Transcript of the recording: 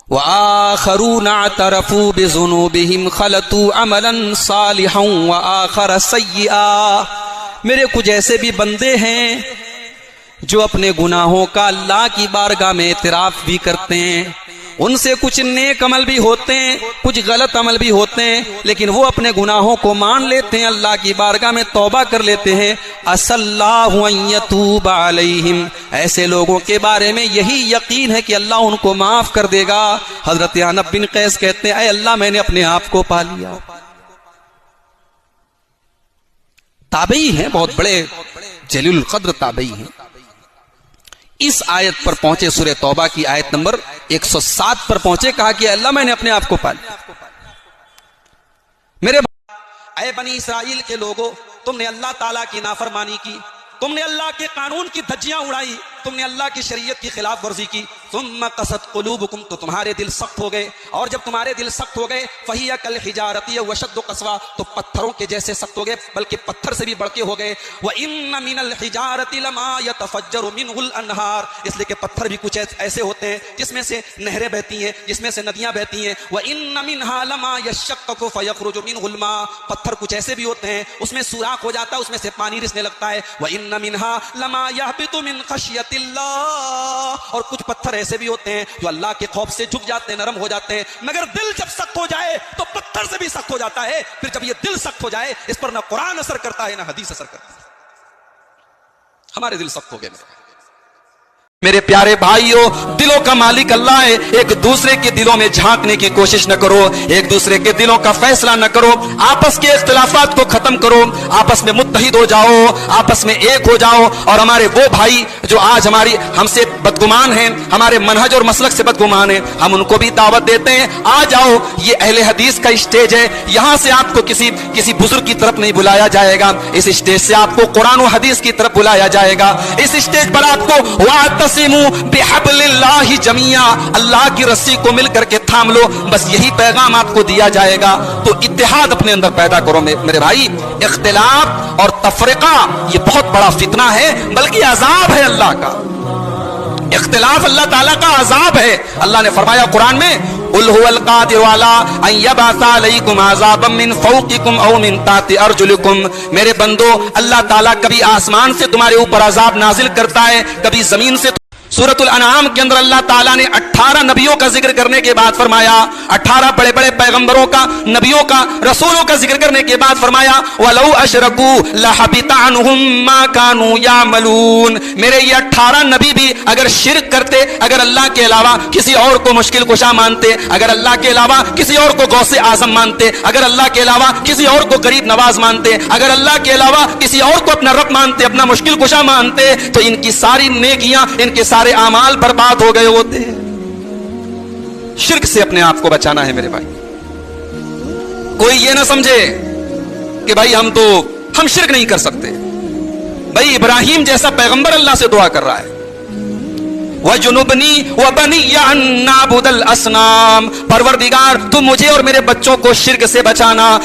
وآخرون اعترفوا بذنوبهم خلطوا عملا صالحا وآخر سیئا، میرے کچھ ایسے بھی بندے ہیں جو اپنے گناہوں کا اللہ کی بارگاہ میں اعتراف بھی کرتے ہیں، ان سے کچھ نیک عمل بھی ہوتے ہیں، کچھ غلط عمل بھی ہوتے ہیں، لیکن وہ اپنے گناہوں کو مان لیتے ہیں، اللہ کی بارگاہ میں توبہ کر لیتے ہیں۔ عسى اللہ ان یتوب علیہم، ایسے لوگوں کے بارے میں یہی یقین ہے کہ اللہ ان کو معاف کر دے گا۔ حضرت عنب بن قیس کہتے ہیں اے اللہ میں نے اپنے آپ کو پا لیا۔ تابعی ہیں، بہت بڑے جلیل القدر تابعی ہیں۔ اس آیت پر پہنچے، سورہ توبہ کی آیت نمبر 107 پر پہنچے، کہا کہ اللہ میں نے اپنے آپ کو پا لیا۔ میرے اے بنی اسرائیل کے لوگوں، تم نے اللہ تعالیٰ کی نافرمانی کی، تم نے اللہ کے قانون کی دھجیاں اڑائی، تم نے اللہ کی شریعت کی خلاف ورزی کی، ثم قست قلوبکم، تو تمہارے دل سخت ہو گئے، اور جب تمہارے دل سخت ہو گئے فہی کالحجارۃ واشد قسوا، تو پتھروں کے جیسے سخت ہو گئے، بلکہ پتھر سے بھی بڑھ کے ہو گئے۔ وان من الحجارۃ لما يتفجر منه الانہار، اس لیے کہ پتھر بھی کچھ ایسے ہوتے ہیں جس میں سے نہریں بہتی ہیں، جس میں سے ندیاں بہتی ہیں۔ وان منها لما يشقق فيخرج منه الماء، پتھر کچھ ایسے بھی ہوتے ہیں اس میں سوراخ ہو جاتا ہے، اس میں سے پانی رسنے لگتا ہے۔ وان منها لما يهبط من خشیۃ اللہ، اور کچھ پتھر ایسے بھی ہوتے ہیں جو اللہ کے خوف سے جھک جاتے ہیں، نرم ہو جاتے ہیں، مگر دل جب سخت ہو جائے تو پتھر سے بھی سخت ہو جاتا ہے۔ پھر جب یہ دل سخت ہو جائے اس پر نہ قرآن اثر کرتا ہے نہ حدیث اثر کرتا ہے۔ ہمارے دل سخت ہو گئے میرے پیارے بھائیوں، دلوں کا مالک اللہ ہے، ایک دوسرے کے دلوں میں جھانکنے کی کوشش نہ کرو، ایک دوسرے کے دلوں کا فیصلہ نہ کرو، آپس کے اختلافات کو ختم کرو، آپس میں متحد ہو جاؤ، آپس میں ایک ہو جاؤ۔ اور ہمارے وہ بھائی جو آج ہم سے بدگمان ہیں، ہمارے منہج اور مسلک سے بدگمان ہیں، ہم ان کو بھی دعوت دیتے ہیں، آ جاؤ، یہ اہل حدیث کا اسٹیج ہے، یہاں سے آپ کو کسی بزرگ کی طرف نہیں بلایا جائے گا، اس اسٹیج سے آپ کو قرآن و حدیث کی طرف بلایا جائے گا۔ اس اسٹیج پر آپ کو بحبل اللہ جميعا، اللہ کی رسی کو مل کر کے تھام لو، بس یہی پیغام آپ کو دیا جائے گا۔ تو اتحاد اپنے اندر پیدا کرو میرے بھائی۔ اختلاف اور تفرقہ یہ بہت بڑا فتنہ ہے، بلکہ عذاب ہے اللہ کا۔ اختلاف اللہ تعالیٰ کا عذاب ہے۔ اللہ نے فرمایا قرآن میں قل هو القادر على ان يبعث عليكم عذابا من فوقكم او من تحت ارجلكم، میرے بندو اللہ تعالیٰ کبھی آسمان سے تمہارے اوپر عذاب نازل کرتا ہے، کبھی زمین سے۔ سورۃ الانعام کے اندر اللہ تعالیٰ نے 18 نبیوں کا ذکر کرنے کے بعد فرمایا، 18 بڑے بڑے پیغمبروں کا، نبیوں کا، رسولوں کا ذکر کرنے کے بعد فرمایا وَلَوْ أَشْرَكُوا لَحَبِطَ عَنْهُمْ مَا كَانُوا يَعْمَلُونَ، میرے یہ 18 نبی بھی اگر شرک کرتے، اگر اللہ کے علاوہ کسی اور کو مشکل کشا مانتے، اگر اللہ کے علاوہ کسی اور کو غوث اعظم مانتے، اگر اللہ کے علاوہ کسی اور کو غریب نواز مانتے، اگر اللہ کے علاوہ کسی اور کو اپنا رب مانتے، اپنا مشکل کشا مانتے، تو ان کی ساری نیکیاں، ان کے سارے اعمال برباد ہو گئے ہوتے ہیں۔ شرک سے اپنے آپ کو بچانا ہے میرے بھائی۔ کوئی یہ نہ سمجھے کہ بھائی ہم شرک نہیں کر سکتے۔ بھائی ابراہیم جیسا پیغمبر اللہ سے دعا کر رہا ہے وَجُنُبْنِي وَبَنِيَّ أَن نَّعْبُدَ الْأَصْنَامَ، پروردگار تو مجھے اور میرے بچوں کو شرک سے بچانا۔